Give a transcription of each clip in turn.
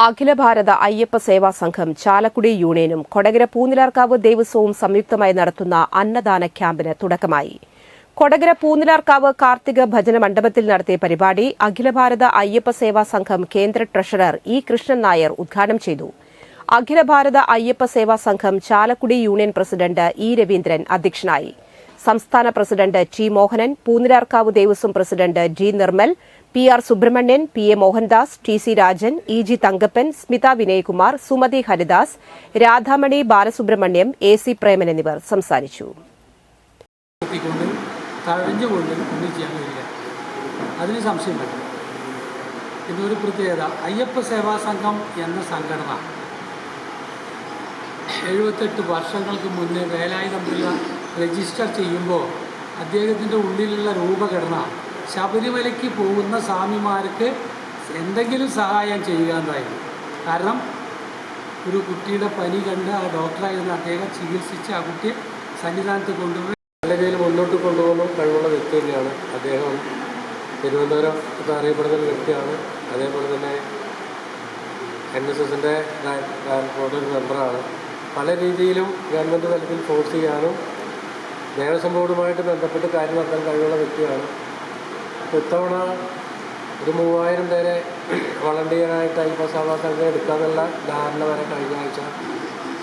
അഖില ഭാരത അയ്യപ്പ സേവാ സംഘം ചാലക്കുടി യൂണിയനും കൊടകര പൂനിലാർക്കാവ് ദേവസ്വവും സംയുക്തമായി നടത്തുന്ന അന്നദാന ക്യാമ്പിന് തുടക്കമായി. കൊടകര പൂനിലാർക്കാവ് കാർത്തിക ഭജന മണ്ഡപത്തിൽ നടത്തിയ പരിപാടി അഖില ഭാരത അയ്യപ്പ സേവാ സംഘം കേന്ദ്ര ട്രഷറർ ഇ കൃഷ്ണൻ നായർ ഉദ്ഘാടനം ചെയ്തു. Akhila Bharata Ayyappa Seva Sangham Chalakudy union president E Raveendran അധ്യക്ഷനായി. സംസ്ഥാന president T Mohanan, Poonilarkavu Devaswom president G Nirmal, P R Subrahmanian, P A Mohandas, T C Rajan, E G Thankappan, Smitha Vinayakumar, Sumathi Haridas, Radhamani Balasubramaniam, A C Preman എന്നിവർ സംസാരിച്ചു. അതിന് സംശയം വേണ്ട. ഇതൊരു പ്രത്യേകത. അയ്യപ്പ സേവാ സംഘം എന്ന സംഘടന 78 വർഷങ്ങൾക്ക് മുന്നേ വേലായുധംപിള്ള രജിസ്റ്റർ ചെയ്യുമ്പോൾ അദ്ദേഹത്തിൻ്റെ ഉള്ളിലുള്ള രൂപഘടന ശബരിമലയ്ക്ക് പോകുന്ന സ്വാമിമാർക്ക് എന്തെങ്കിലും സഹായം ചെയ്യുക എന്നായിരുന്നു. കാരണം ഒരു കുട്ടിയുടെ പനി കണ്ട് ആ ഡോക്ടറായിരുന്ന അദ്ദേഹം ചികിത്സിച്ച് ആ കുട്ടിയെ സന്നിധാനത്ത് കൊണ്ടുപോയി നല്ല രീതിയിൽ മുന്നോട്ട് കൊണ്ടുപോകുന്ന കഴിവുള്ള വ്യക്തി തന്നെയാണ് അദ്ദേഹം. തിരുവനന്തപുരത്ത് അറിയപ്പെടുന്ന ഒരു വ്യക്തിയാണ്. അതേപോലെ തന്നെ NSSൻ്റെ ഒരു മെമ്പറാണ്. പല രീതിയിലും ഗവൺമെൻറ് തലത്തിൽ ഫോഴ്സ് ചെയ്യാനും ദേവസ്വം ബോർഡുമായിട്ട് ബന്ധപ്പെട്ട് കാര്യം നടത്താൻ കഴിവുള്ള വ്യക്തിയാണ്. ഇത്തവണ ഒരു 3000 പേരെ വളണ്ടിയറായിട്ട് അയ്യപ്പ സേവാ സംഘം എടുക്കാമെന്നുള്ള ധാരണ വരെ കഴിഞ്ഞ ആഴ്ച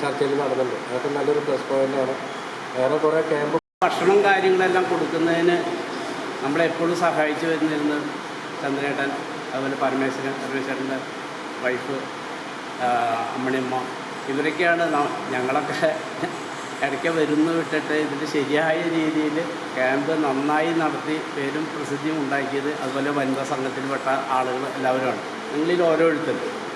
ചർച്ചയിൽ നടന്നുണ്ട്. അതൊക്കെ നല്ലൊരു പ്ലസ് പോയിൻ്റാണ്. വേറെ കുറേ ക്യാമ്പ് ഭക്ഷണം കാര്യങ്ങളെല്ലാം കൊടുക്കുന്നതിന് നമ്മളെപ്പോഴും സഹായിച്ചു വരുന്നിരുന്നത് ചന്ദ്രേട്ടൻ, അതുപോലെ പരമേശ്വരൻ്റെ വൈഫ് അമ്മണിയമ്മ, ഇവരൊക്കെയാണ്. ഞങ്ങളൊക്കെ ഇടയ്ക്ക് വരുന്ന വിട്ടിട്ട് ഇതിൻ്റെ ശരിയായ രീതിയിൽ ക്യാമ്പ് നന്നായി നടത്തി പേരും പ്രസിദ്ധിയും ഉണ്ടാക്കിയത് അതുപോലെ വനിതാ സംഘത്തിൽപ്പെട്ട ആളുകൾ എല്ലാവരുമാണ്. നിങ്ങളിൽ ഓരോരുത്തരും